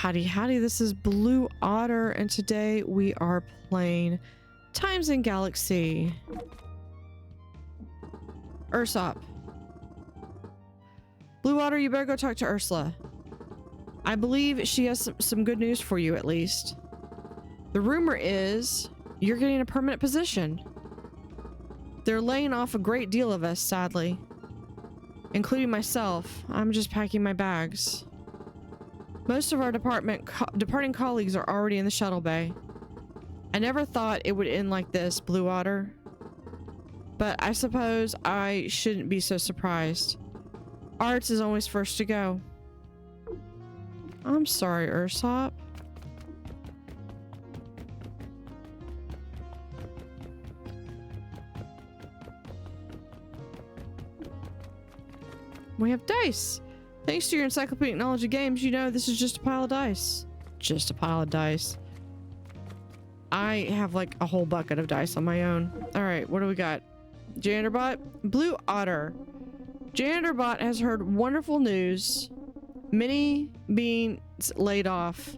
Howdy, howdy, this is Blue Otter, and today we are playing Times in Galaxy. Ursop. Blue Otter, you better go talk to Ursula. I believe she has some good news for you, at least. The rumor is you're getting a permanent position. They're laying off a great deal of us, sadly. Including myself. I'm just packing my bags. Most of our departing colleagues are already in the shuttle bay. I never thought it would end like this, Blue Otter. But I suppose I shouldn't be so surprised. Arts is always first to go. I'm sorry, Ursop. We have dice. Thanks to your encyclopedic knowledge of games, you know this is just a pile of dice. Just a pile of dice. I have like a whole bucket of dice on my own. Alright, what do we got? Janderbot? Blue Otter. Janderbot has heard wonderful news. Many being laid off.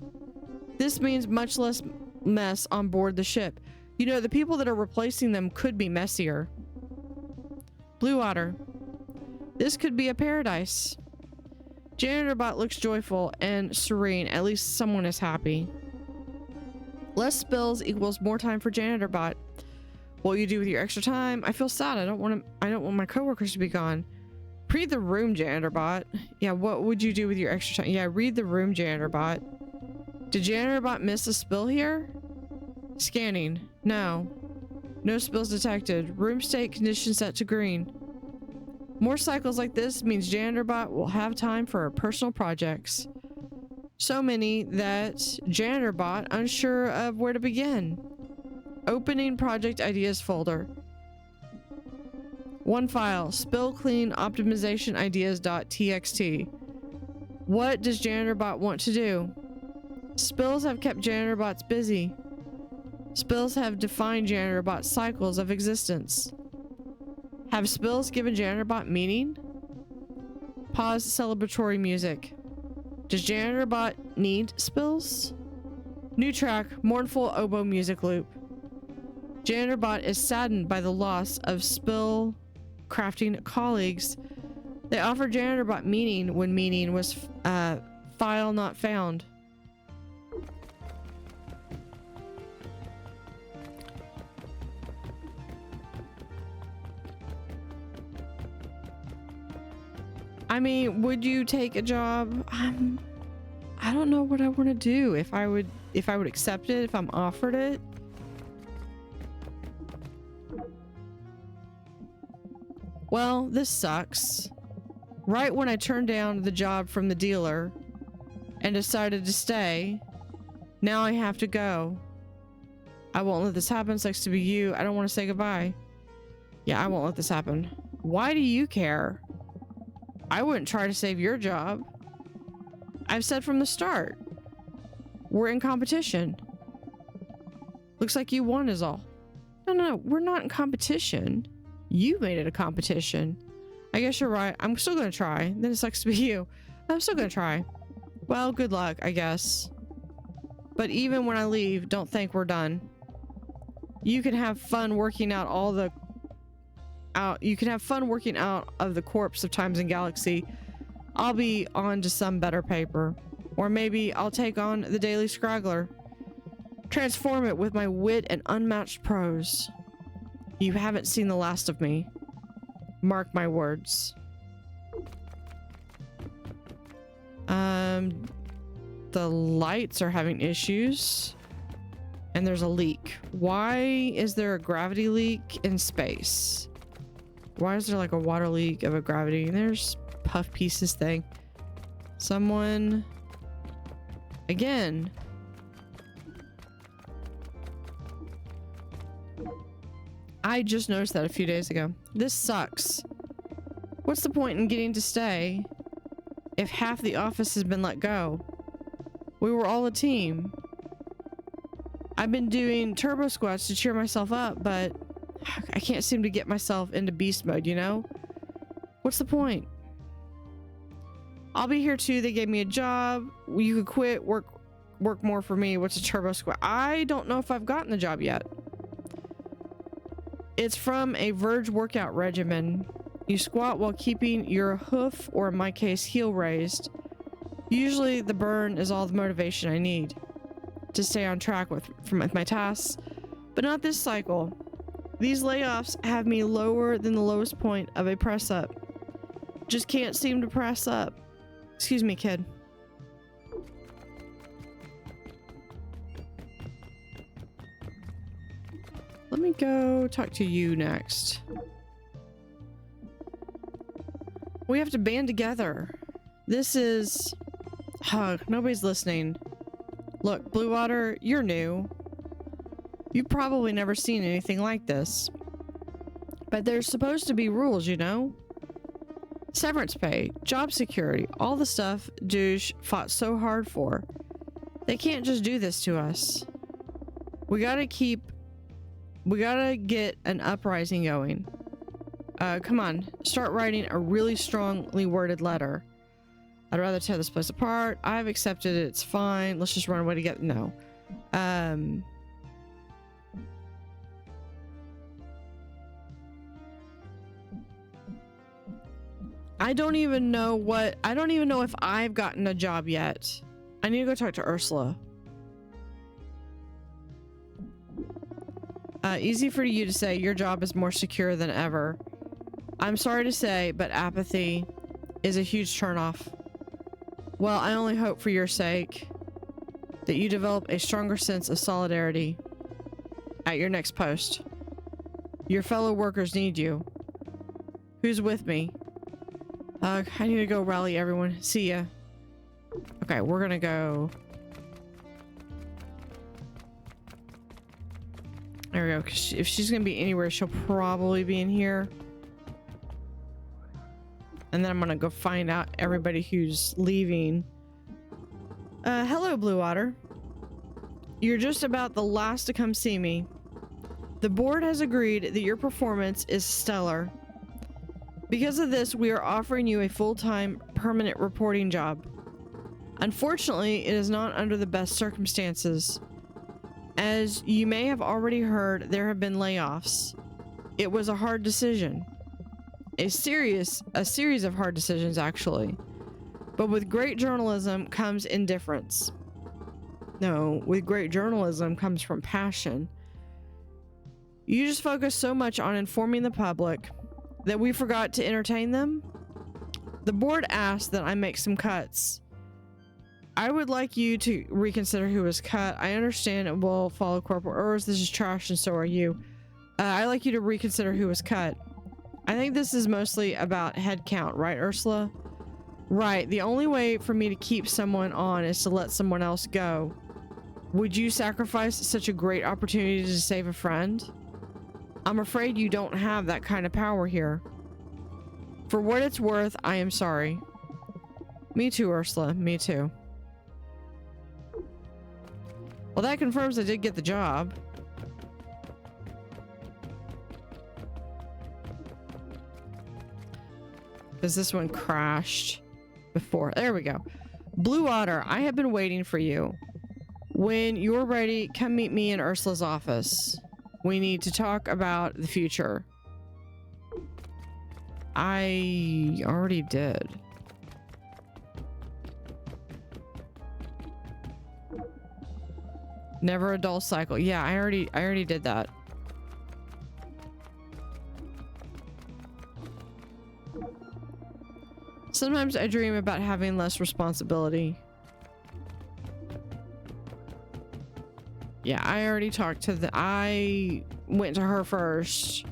This means much less mess on board the ship. You know, the people that are replacing them could be messier. Blue Otter. This could be a paradise. Janderbot looks joyful and serene. At least someone is happy. Less spills equals more time for Janderbot. What will you do with your extra time? I feel sad. I don't want my coworkers to be gone. Read the room, Janderbot. Yeah, what would you do with your extra time? Yeah, read the room, Janderbot. Did Janderbot miss a spill here? Scanning. No. No spills detected. Room state condition set to green. More cycles like this means Janderbot will have time for her personal projects. So many that Janderbot unsure of where to begin. Opening project ideas folder. One file, spill clean optimization ideas.txt. What does Janderbot want to do? Spills have kept Janderbots busy. Spills have defined Janderbot's cycles of existence. Have spills given Janderbot meaning? Pause celebratory music. Does Janderbot need spills? New track, mournful oboe music loop. Janderbot is saddened by the loss of spill crafting colleagues. They offered Janderbot meaning when meaning was file not found. I mean, would you take a job? I don't know what I want to do. If I would accept it, if I'm offered it. Well, this sucks. Right when I turned down the job from the dealer and decided to stay, now I have to go. I won't let this happen. Sucks to be you. I don't want to say goodbye. Yeah, I won't let this happen. Why do you care? I wouldn't try to save your job. I've said from the start. We're in competition. Looks like you won is all. No, we're not in competition. You made it a competition. I guess you're right. I'm still gonna try. Then it sucks to be you. I'm still gonna try. Well, good luck, I guess. But even when I leave, don't think we're done. You can have fun working out you can have fun working out of the corpse of Times in Galaxy. I'll be on to some better paper. Or maybe I'll take on the Daily Scraggler. Transform it with my wit and unmatched prose. You haven't seen the last of me. Mark my words. The lights are having issues. And there's a leak. Why is there a gravity leak in space? Why is there like a water leak of a gravity? And there's puff pieces thing. Someone again. I just noticed that a few days ago. This sucks. What's the point in getting to stay if half the office has been let go? We were all a team. I've been doing turbo squats to cheer myself up, but I can't seem to get myself into beast mode, you know? What's the point? I'll be here too. They gave me a job. You could quit, work more for me. What's a turbo squat? I don't know if I've gotten the job yet. It's from a Verge workout regimen. You squat while keeping your hoof, or in my case, heel raised. Usually the burn is all the motivation I need to stay on track with my tasks, but not this cycle. These layoffs have me lower than the lowest point of a press up. Just can't seem to press up. Excuse me, kid. Let me go talk to you next. We have to band together. This is... nobody's listening. Look, Blue Water, you're new. You've probably never seen anything like this. But there's supposed to be rules, you know? Severance pay, job security, all the stuff Douche fought so hard for. They can't just do this to us. We gotta get an uprising going. Come on, start writing a really strongly worded letter. I'd rather tear this place apart. I've accepted it, it's fine. Let's just run away together. No. I don't even know if I've gotten a job yet. I need to go talk to Ursula. Easy for you to say your job is more secure than ever. I'm sorry to say, but apathy is a huge turnoff. Well, I only hope for your sake that you develop a stronger sense of solidarity at your next post. Your fellow workers need you. Who's with me? I need to go rally everyone. See ya. Okay, we're gonna go. There we go. 'Cause if she's gonna be anywhere, she'll probably be in here. And then I'm gonna go find out everybody who's leaving. Hello, Blue Water. You're just about the last to come see me. The board has agreed that your performance is stellar. Because of this, we are offering you a full-time, permanent reporting job. Unfortunately, it is not under the best circumstances. As you may have already heard, there have been layoffs. It was a hard decision. A series of hard decisions, actually. But with great journalism comes indifference. No, with great journalism comes from passion. You just focus so much on informing the public that we forgot to entertain them. The board asked that I make some cuts. I would like you to reconsider who was cut. I understand it will follow corporate orders. This is trash and so are you. I'd like you to reconsider who was cut. I think this is mostly about head count, right, Ursula? Right. The only way for me to keep someone on is to let someone else go. Would you sacrifice such a great opportunity to save a friend? I'm afraid you don't have that kind of power here. For what it's worth, I am sorry. Me too, Ursula. Me too. Well, that confirms I did get the job. Because this one crashed before. There we go. Blue Water, I have been waiting for you. When you're ready, come meet me in Ursula's office. We need to talk about the future. I already did. Never a dull cycle. Yeah, I already did that. Sometimes I dream about having less responsibility. Yeah, I already talked to I went to her first.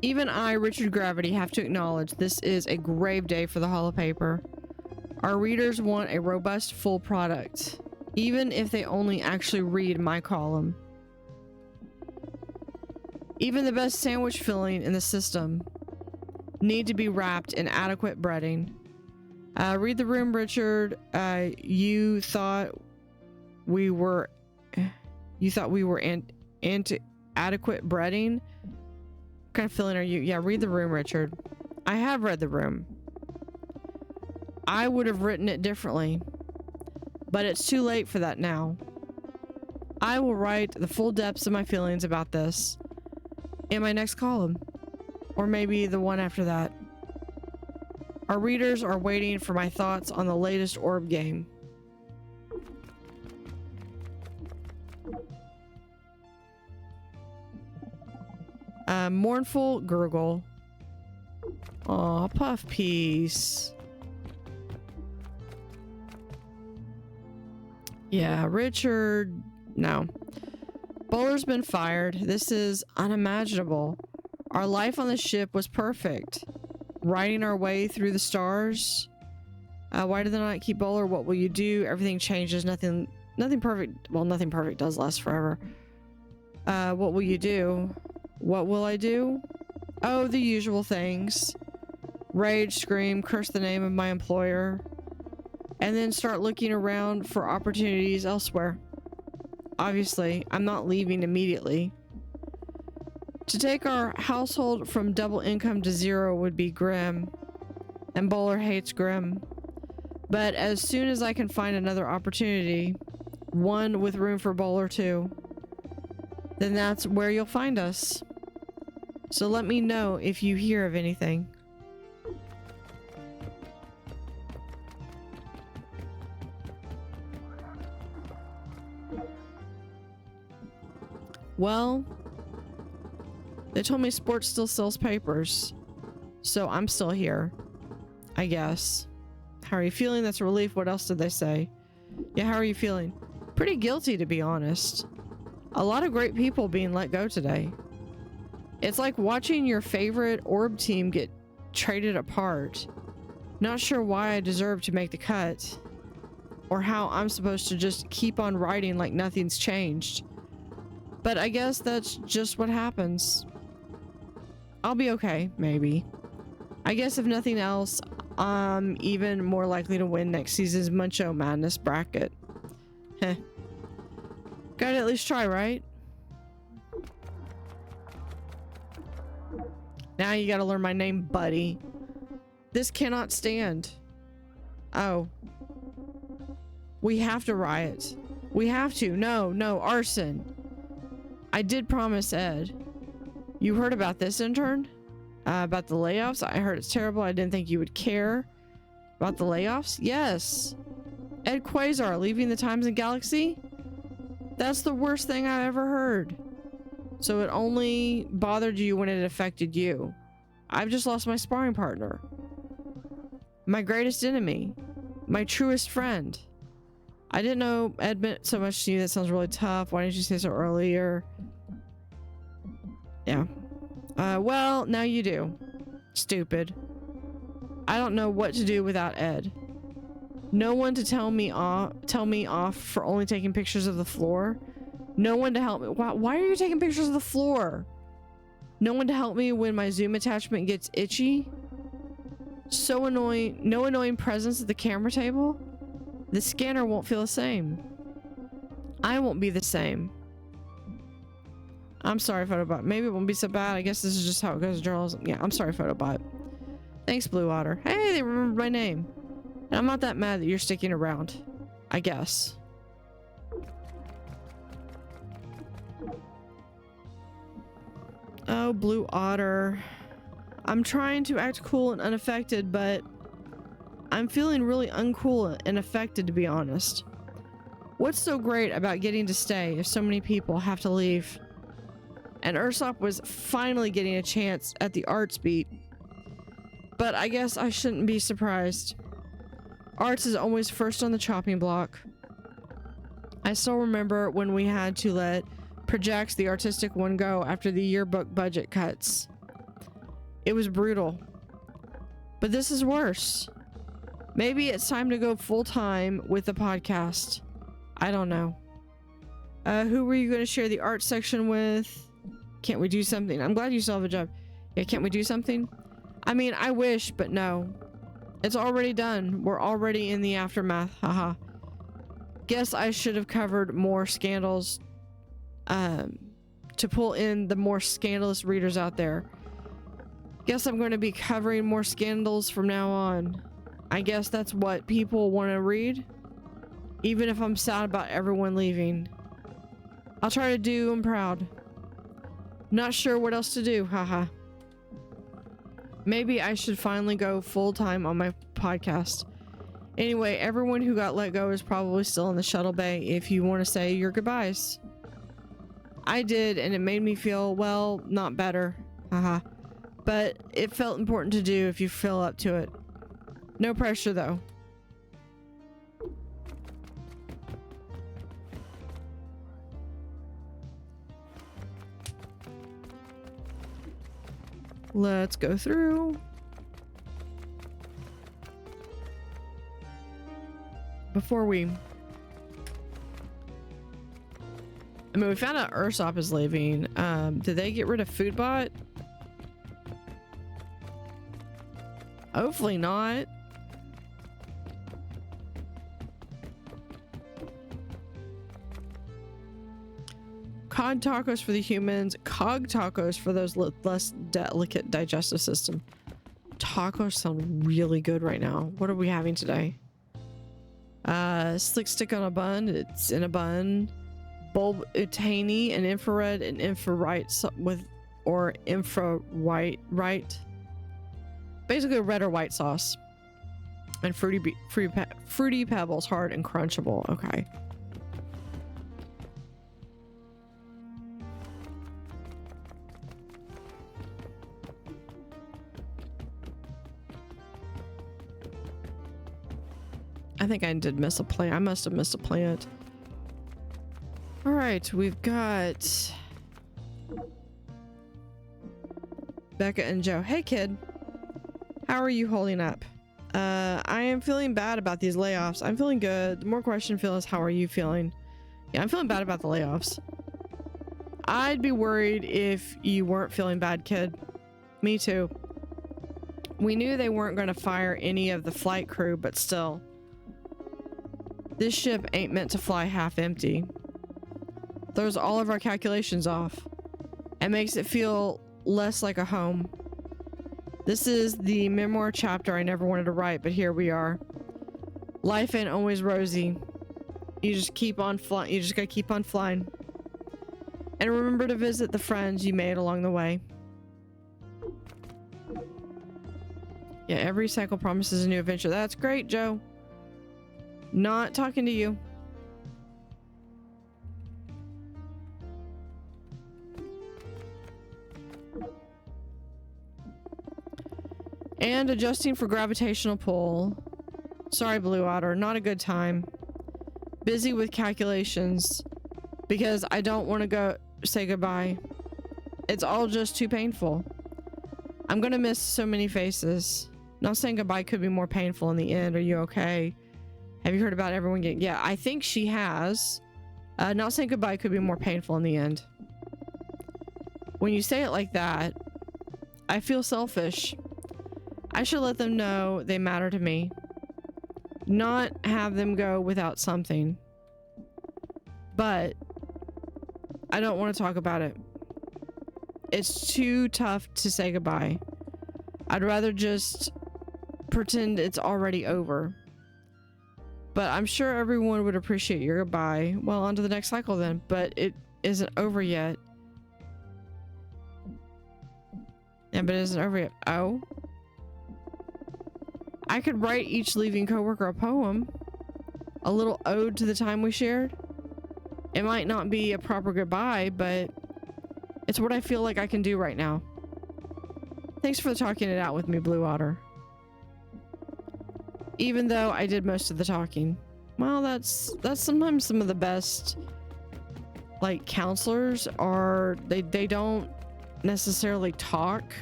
Even I, Richard Gravity, have to acknowledge this is a grave day for the holopaper. Our readers want a robust, full product, even if they only actually read my column. Even the best sandwich filling in the system need to be wrapped in adequate breading. Read the room, Richard. You thought we were You thought we were adequate breading? What kind of feeling are you? Yeah, read the room, Richard. I have read the room. I would have written it differently, but it's too late for that now. I will write the full depths of my feelings about this in my next column, or maybe the one after that. Our readers are waiting for my thoughts on the latest orb game. Mournful gurgle. Aw, puff piece. Yeah, Richard. No. Bowler's been fired. This is unimaginable. Our life on the ship was perfect. Riding our way through the stars. Why did they not keep Bowler? What will you do? Everything changes. Nothing perfect. Well, nothing perfect does last forever. What will you do? What will I do? Oh, the usual things. Rage, scream, curse the name of my employer. And then start looking around for opportunities elsewhere. Obviously, I'm not leaving immediately. To take our household from double income to zero would be grim. And Bowler hates grim. But as soon as I can find another opportunity, one with room for Bowler too, then that's where you'll find us. So let me know if you hear of anything. Well, they told me sports still sells papers, so I'm still here, I guess. How are you feeling? That's a relief. What else did they say? Yeah, how are you feeling? Pretty guilty, to be honest. A lot of great people being let go today. It's like watching your favorite orb team get traded apart. Not sure why I deserve to make the cut, or how I'm supposed to just keep on writing like nothing's changed. But I guess that's just what happens. I'll be okay, maybe. I guess if nothing else, I'm even more likely to win next season's Muncho Madness bracket. Heh. Gotta at least try, right? Now you gotta learn my name, buddy. This cannot stand. Oh. We have to riot. We have to. No, arson. I did promise Ed. You heard about this, intern? About the layoffs? I heard it's terrible. I didn't think you would care. About the layoffs? Yes. Ed Quasar leaving the Times and Galaxy? That's the worst thing I ever heard. So it only bothered you when it affected you. I've just lost my sparring partner. My greatest enemy. My truest friend. I didn't know Ed meant so much to you. That sounds really tough. Why didn't you say so earlier? Yeah. Well, now you do. Stupid. I don't know what to do without Ed. No one to tell me off for only taking pictures of the floor. No one to help me. Why are you taking pictures of the floor? No one to help me when my zoom attachment gets itchy. So annoying. No annoying presence at the camera table. The scanner won't feel the same. I won't be the same. I'm sorry, Photobot. Maybe it won't be so bad. I guess this is just how it goes in journalism. Yeah, I'm sorry, Photobot. Thanks, Blue Otter. Hey, they remembered my name. And I'm not that mad that you're sticking around. I guess. Oh, Blue Otter. I'm trying to act cool and unaffected, but I'm feeling really uncool and affected, to be honest. What's so great about getting to stay if so many people have to leave? And Ursop was finally getting a chance at the arts beat. But I guess I shouldn't be surprised. Arts is always first on the chopping block. I still remember when we had to let Projects the artistic one go after the yearbook budget cuts. It was brutal. But this is worse. Maybe it's time to go full-time with the podcast. I don't know. Who were you going to share the art section with? Can't we do something? I'm glad you still have a job. Yeah, can't we do something? I mean, I wish, but no. It's already done. We're already in the aftermath. Haha. Guess I should have covered more scandals to pull in the more scandalous readers out there. Guess I'm going to be covering more scandals from now on. I guess that's what people want to read, even if I'm sad about everyone leaving. I'll try to do them proud. Not sure what else to do, haha. Maybe I should finally go full-time on my podcast. Anyway, everyone who got let go is probably still in the shuttle bay if you want to say your goodbyes. I did, and it made me feel, well, not better, haha. But it felt important to do if you feel up to it. No pressure, though. Let's go through. Before we... I mean, we found out Ursop is leaving. Did they get rid of Foodbot? Hopefully not. Cod tacos for the humans, cog tacos for those less delicate digestive system. Tacos sound really good right now. What are we having today? Slick stick on a bun. It's in a bun. Bulb tahini and infrared and infrared with or infra white right. Basically a red or white sauce. And fruity pebbles, hard and crunchable. Okay. I think I did miss a plant. I must have missed a plant. All right, we've got Becca and Joe. Hey, kid. How are you holding up? I am feeling bad about these layoffs. I'm feeling good. The more question feel is, how are you feeling? Yeah, I'm feeling bad about the layoffs. I'd be worried if you weren't feeling bad, kid. Me too. We knew they weren't going to fire any of the flight crew, but still. This ship ain't meant to fly half empty. Throws all of our calculations off and makes it feel less like a home. This is the memoir chapter I never wanted to write, but here we are. Life ain't always rosy. You just keep on flying. You just gotta keep on flying. And remember to visit the friends you made along the way. Yeah, every cycle promises a new adventure. That's great, Joe. Not talking to you. And adjusting for gravitational pull. Sorry, Blue Otter, not a good time. Busy with calculations because I don't want to go say goodbye. It's all just too painful. I'm gonna miss so many faces. Not saying goodbye could be more painful in the end. Are you okay? Have you heard about everyone getting... Yeah, I think she has. Not saying goodbye could be more painful in the end. When you say it like that, I feel selfish. I should let them know they matter to me. Not have them go without something. But I don't want to talk about it. It's too tough to say goodbye. I'd rather just pretend it's already over. But I'm sure everyone would appreciate your goodbye. Well, on to the next cycle then. But it isn't over yet. Yeah, but it isn't over yet. Oh. I could write each leaving coworker a poem. A little ode to the time we shared. It might not be a proper goodbye, but it's what I feel like I can do right now. Thanks for talking it out with me, Blue Otter. Even though I did most of the talking. Well, that's sometimes some of the best, like, counselors are, they don't necessarily talk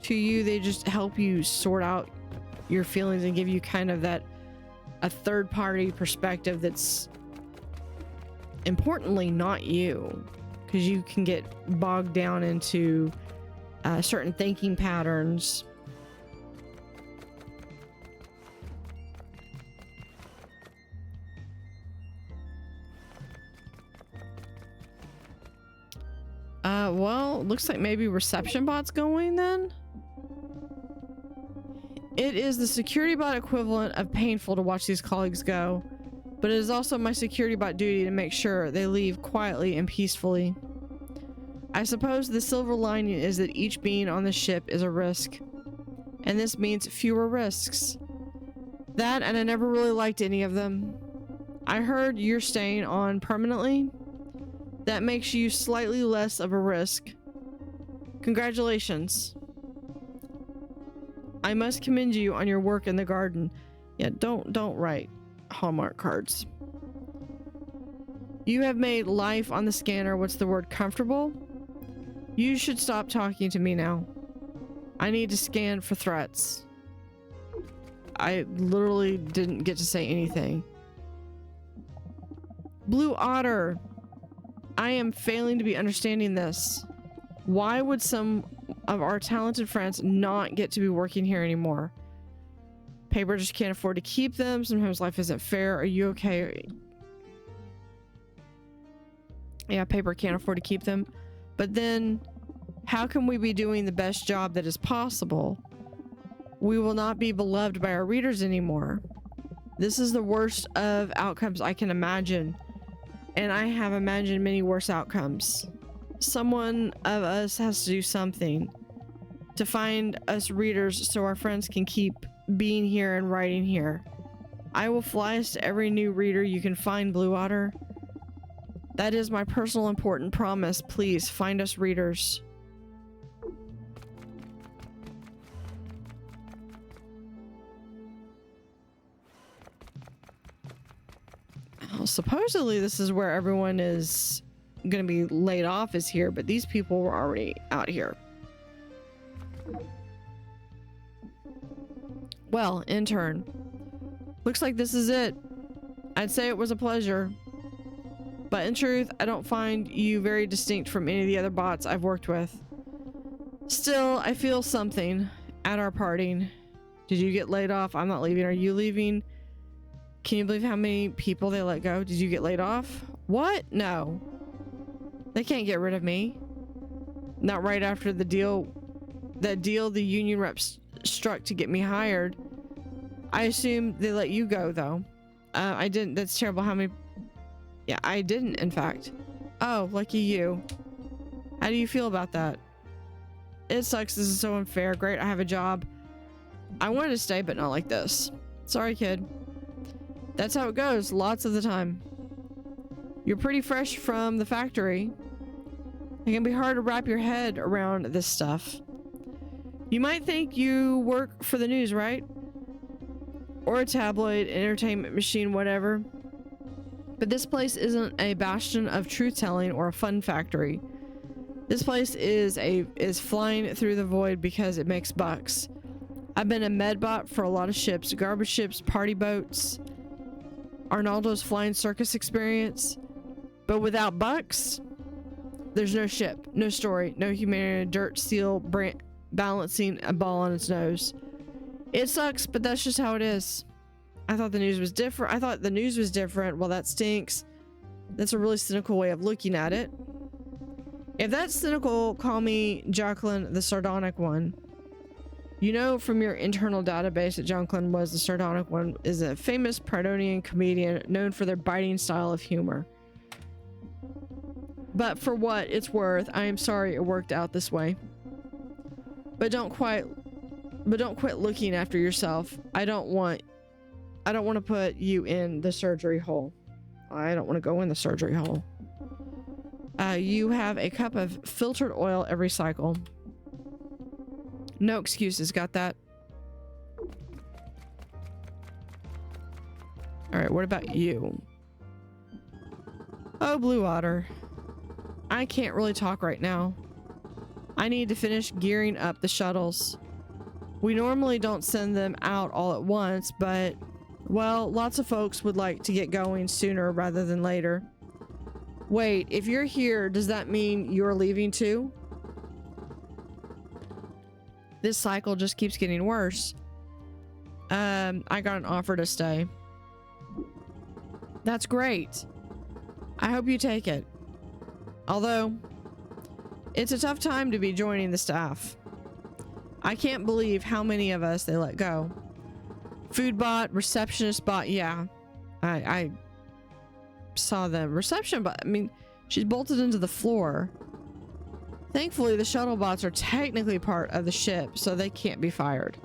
to you. They just help you sort out your feelings and give you kind of that, a third party perspective that's importantly not you, because you can get bogged down into certain thinking patterns. Well, looks like maybe reception bot's going then. It is the security bot equivalent of painful to watch these colleagues go, but it is also my security bot duty to make sure they leave quietly and peacefully. I suppose the silver lining is that each being on the ship is a risk, and this means fewer risks. That, and I never really liked any of them. I heard you're staying on permanently. That makes you slightly less of a risk. Congratulations. I must commend you on your work in the garden. Yeah, don't write Hallmark cards. You have made life on the scanner, what's the word, comfortable? You should stop talking to me now. I need to scan for threats. I literally didn't get to say anything. Blue Otter. I am failing to be understanding this. Why would some of our talented friends not get to be working here anymore? Paper just can't afford to keep them. Sometimes life isn't fair. Are you okay? Yeah, Paper can't afford to keep them. But then, how can we be doing the best job that is possible? We will not be beloved by our readers anymore. This is the worst of outcomes I can imagine. And I have imagined many worse outcomes. Someone of us has to do something to find us readers so our friends can keep being here and writing here. I will fly us to every new reader you can find, Blue Otter. That is my personal important promise. Please find us readers. Well, supposedly this is where everyone is gonna be laid off, is here, but these people were already out here. Well, intern. Looks like this is it. I'd say it was a pleasure. But in truth, I don't find you very distinct from any of the other bots I've worked with. Still, I feel something at our parting. Did you get laid off? I'm not leaving. Are you leaving? Can you believe how many people they let go? Did you get laid off? What? No. They can't get rid of me. Not right after the deal. That deal the union reps struck to get me hired. I assume they let you go, though. I didn't. That's terrible. How many... Yeah, I didn't, in fact. Oh, lucky you. How do you feel about that? It sucks. This is so unfair. Great, I have a job. I wanted to stay, but not like this. Sorry, kid. That's how it goes lots of the time. You're pretty fresh from the factory. It can be hard to wrap your head around this stuff. You might think you work for the news, right? Or a tabloid, entertainment machine, whatever. But this place isn't a bastion of truth-telling or a fun factory. This place is flying through the void because it makes bucks. I've been a medbot for a lot of ships, garbage ships, party boats, Arnaldo's flying circus experience. But without bucks, there's no ship, no story, no humanity, dirt seal balancing a ball on its nose. It sucks, but that's just how it is. I thought the news was different. Well, that stinks. That's a really cynical way of looking at it. If that's cynical, call me Jacqueline the sardonic one. You know from your internal database that Jacqueline was the sardonic one is a famous Pridonian comedian known for their biting style of humor. But for what it's worth, I am sorry it worked out this way. But don't quit looking after yourself. I don't want to put you in the surgery hole. I don't want to go in the surgery hole. You have a cup of filtered oil every cycle. No excuses, got that? Alright, what about you? Oh, Blue Otter. I can't really talk right now. I need to finish gearing up the shuttles. We normally don't send them out all at once, but, well, lots of folks would like to get going sooner rather than later. Wait, if you're here, does that mean you're leaving too? This cycle just keeps getting worse. I got an offer to stay. That's great. I hope you take it. Although, It's a tough time to be joining the staff. I can't believe how many of us they let go. Food bot, receptionist bot, yeah. I saw the reception bot. I mean, she's bolted into the floor. Thankfully, the shuttle bots are technically part of the ship, so they can't be fired.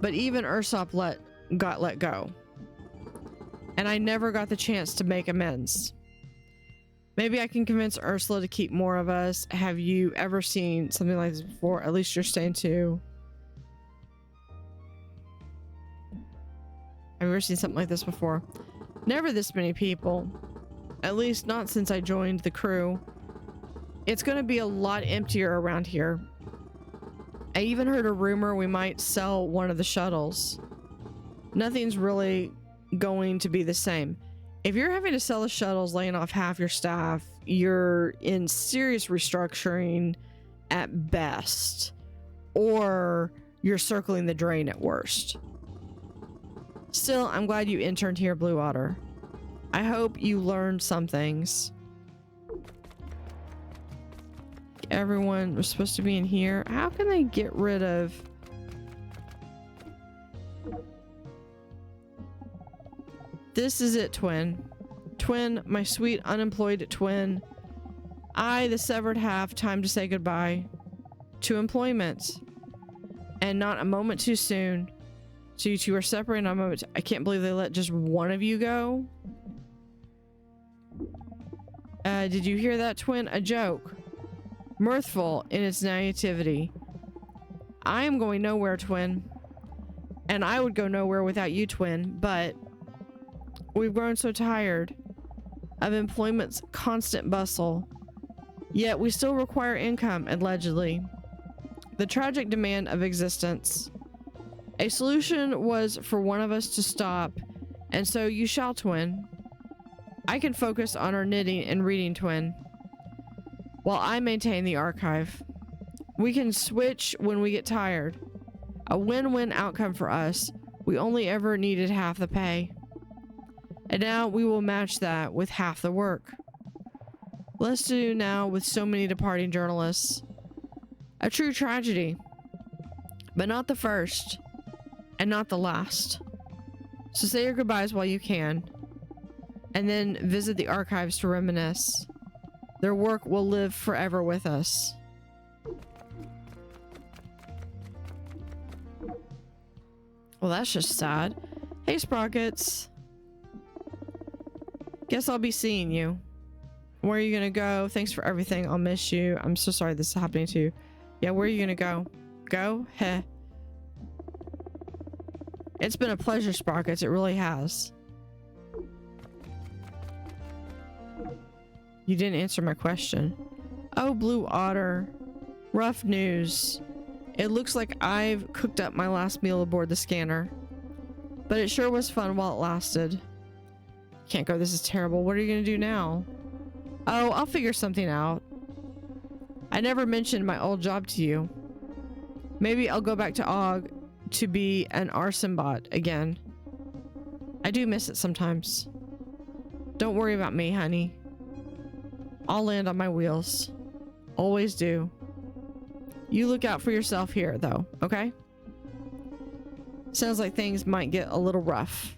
But even Ursop got let go. And I never got the chance to make amends. Maybe I can convince Ursula to keep more of us. Have you ever seen something like this before? At least you're staying too. Have you ever seen something like this before? Never this many people. At least not since I joined the crew. It's going to be a lot emptier around here. I even heard a rumor we might sell one of the shuttles. Nothing's really going to be the same. If you're having to sell the shuttles, laying off half your staff, you're in serious restructuring at best, or you're circling the drain at worst. Still, I'm glad you interned here, Blue Otter. I hope you learned some things. Everyone was supposed to be in here. How can they get rid of... This is it, twin. Twin, my sweet unemployed twin. I, the severed half, time to say goodbye to employment. And not a moment too soon. So you two are separated on a moment. I can't believe they let just one of you go. Did you hear that, twin? A joke. Mirthful in its naivety. I am going nowhere, twin. And I would go nowhere without you, twin, but... We've grown so tired of employment's constant bustle, yet we still require income, allegedly. The tragic demand of existence. A solution was for one of us to stop, and so you shall, twin. I can focus on our knitting and reading, twin, while I maintain the archive. We can switch when we get tired. A win-win outcome for us. We only ever needed half the pay. And now we will match that with half the work. Less to do now with so many departing journalists. A true tragedy. But not the first. And not the last. So say your goodbyes while you can. And then visit the archives to reminisce. Their work will live forever with us. Well, that's just sad. Hey, Sprockets. Guess I'll be seeing you. Where are you gonna go? Thanks for everything. I'll miss you. I'm so sorry this is happening to you. Yeah, where are you gonna go? Go? Heh. It's been a pleasure, Sprockets. It really has. You didn't answer my question. Oh, Blue Otter. Rough news. It looks like I've cooked up my last meal aboard the scanner. But it sure was fun while it lasted. Can't go. This is terrible. What are you gonna do now? Oh, I'll figure something out. I never mentioned my old job to you. Maybe I'll go back to OG to be an arson bot again. I do miss it sometimes. Don't worry about me, honey. I'll land on my wheels. Always do. You look out for yourself here, though, okay? Sounds like things might get a little rough.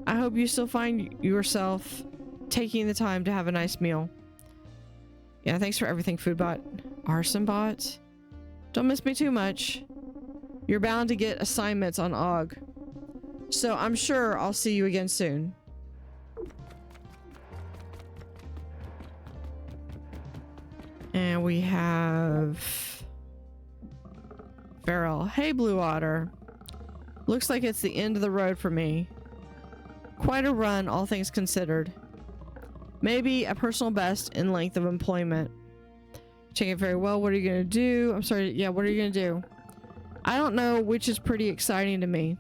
I hope you still find yourself taking the time to have a nice meal. Yeah, thanks for everything, Foodbot. Arson bot? Don't miss me too much. You're bound to get assignments on OG. So I'm sure I'll see you again soon. And we have... Farrell. Hey, Blue Otter. Looks like it's the end of the road for me. Quite a run, all things considered. Maybe a personal best in length of employment. Take it very well. What are you gonna do? I'm sorry. Yeah, what are you gonna do? I don't know, which is pretty exciting to me.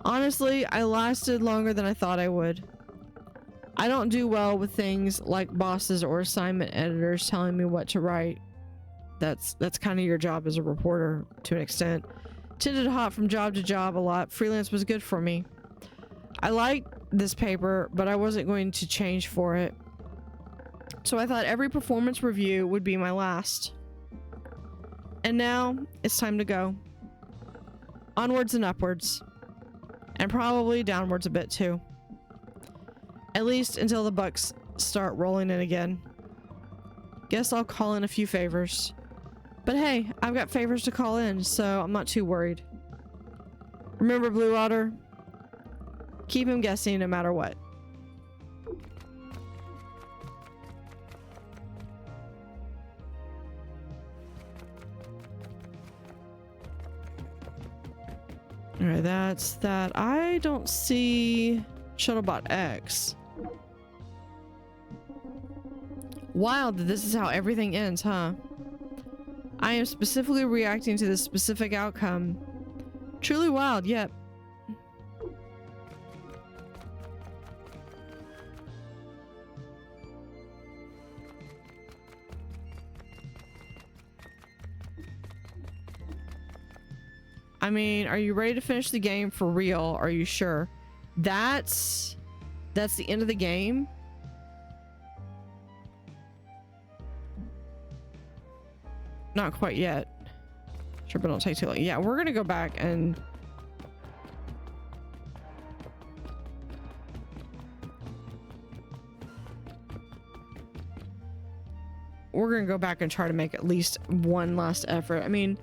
Honestly, I lasted longer than I thought I would. I don't do well with things like bosses or assignment editors telling me what to write. That's kind of your job as a reporter to an extent. Tended to hop from job to job a lot. Freelance was good for me. I liked this paper, but I wasn't going to change for it. So I thought every performance review would be my last. And now it's time to go. Onwards and upwards. And probably downwards a bit too. At least until the bucks start rolling in again. Guess I'll call in a few favors. But hey, I've got favors to call in, so I'm not too worried. Remember, Blue Otter? Keep him guessing no matter what. Alright, that's that. I don't see Shuttlebot X. Wild that this is how everything ends, huh? I am specifically reacting to this specific outcome. Truly wild, yep. I mean, are you ready to finish the game for real? Are you sure? That's the end of the game? Not quite yet. Sure, but don't take too long. Yeah, we're gonna go back and try to make at least one last effort. I mean,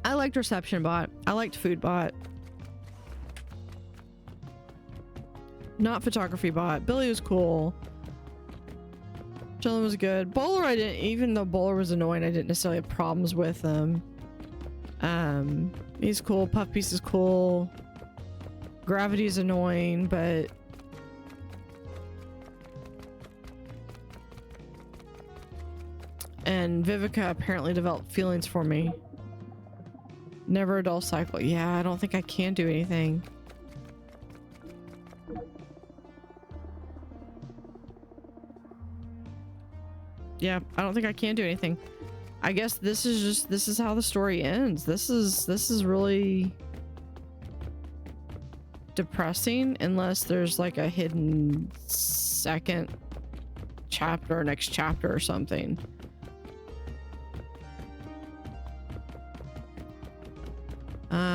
I liked Reception Bot. I liked Food Bot. Not Photography Bot. Billy was cool. Chillin' was good. Bowler, I didn't, even though Bowler was annoying, I didn't necessarily have problems with him. He's cool. Puff Piece is cool. Gravity's annoying, but and Vivica apparently developed feelings for me. Never a dull cycle. Yeah, I don't think I can do anything. Yeah, I don't think I can do anything. I guess this is how the story ends. This is really depressing unless there's like a hidden second chapter or next chapter or something.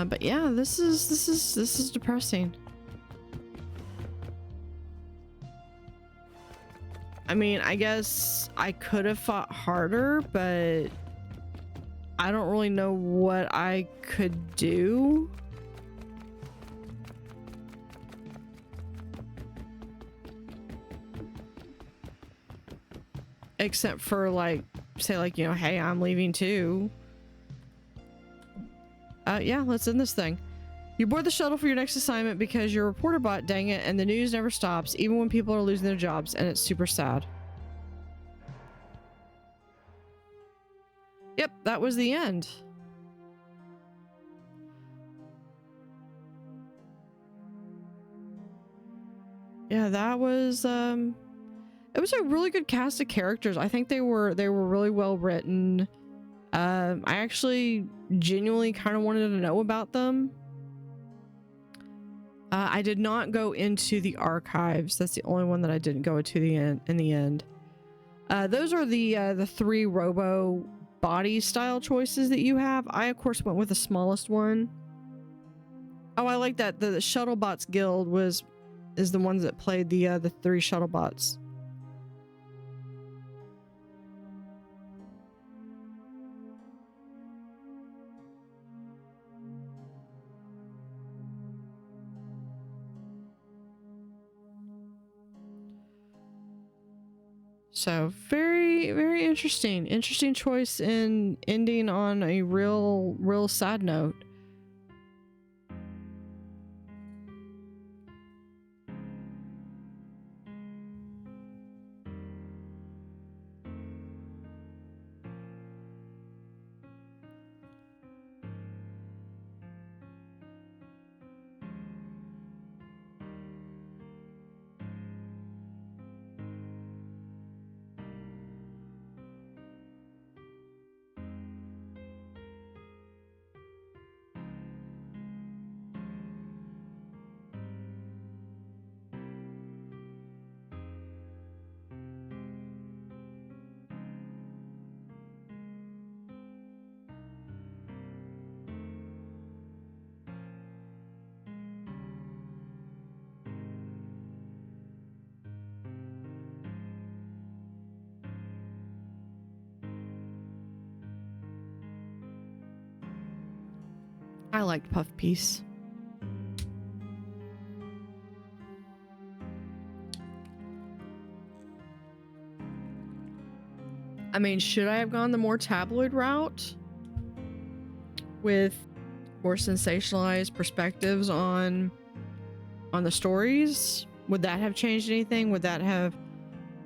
But yeah, this is depressing. I mean, I guess I could have fought harder, but I don't really know what I could do. Except for like, say like, you know, hey, I'm leaving too. Yeah, let's end this thing. You board the shuttle for your next assignment because you're a reporter bot, dang it, and the news never stops, even when people are losing their jobs, and it's super sad. Yep, that was the end. Yeah, that was, it was a really good cast of characters. I think they were really well written. I actually genuinely kind of wanted to know about them. I did not go into the archives. That's the only one that I didn't go to in the end. Those are the three robo body style choices that you have. I of course went with the smallest one. Oh, I like that the Shuttlebots Guild is the ones that played the three Shuttlebots. So very, very interesting. Interesting choice in ending on a real sad note. I liked Puff Piece. I mean, should I have gone the more tabloid route with more sensationalized perspectives on the stories? Would that have changed anything? Would that have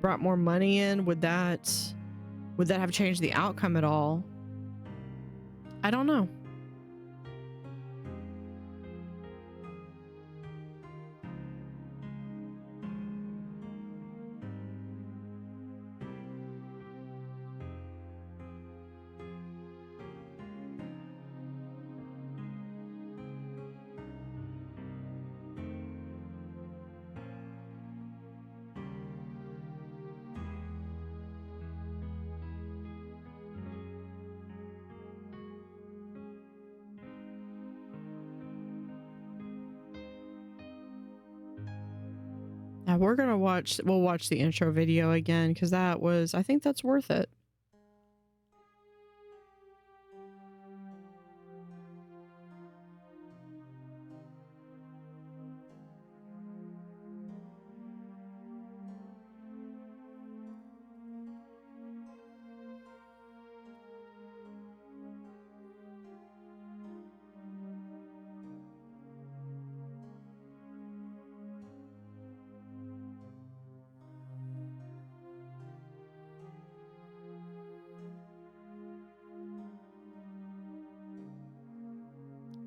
brought more money in? Would that have changed the outcome at all? I don't know. Now we'll watch the intro video again because I think that's worth it.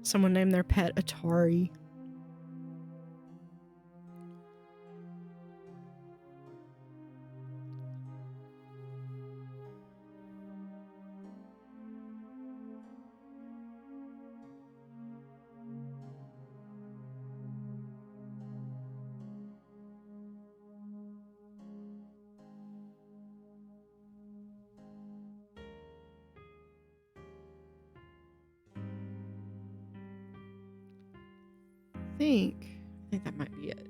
Someone named their pet Atari. I think that might be it.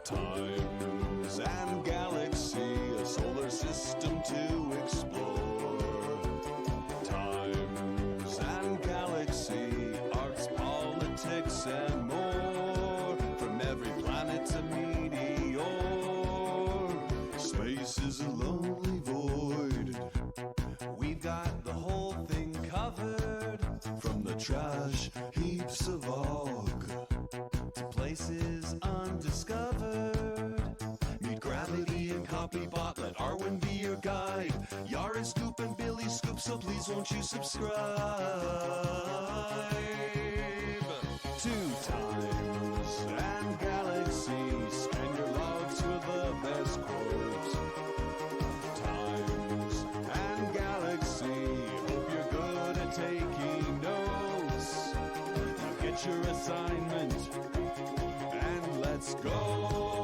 Times and galaxy, a solar system to explore. Times and galaxy, arts, politics, and more. From every planet to meteor, space is a lonely void. We've got the whole thing covered, from the trash heaps of Og to places undiscovered. Meet Gravity and Copybot, let Arwen be your guide. Yara Scoop and Billy Scoop, so please won't you subscribe? To Times and Galaxy, spend your logs for the best quotes. Times and Galaxy, hope you're good at taking notes. Now get your assignment and let's go.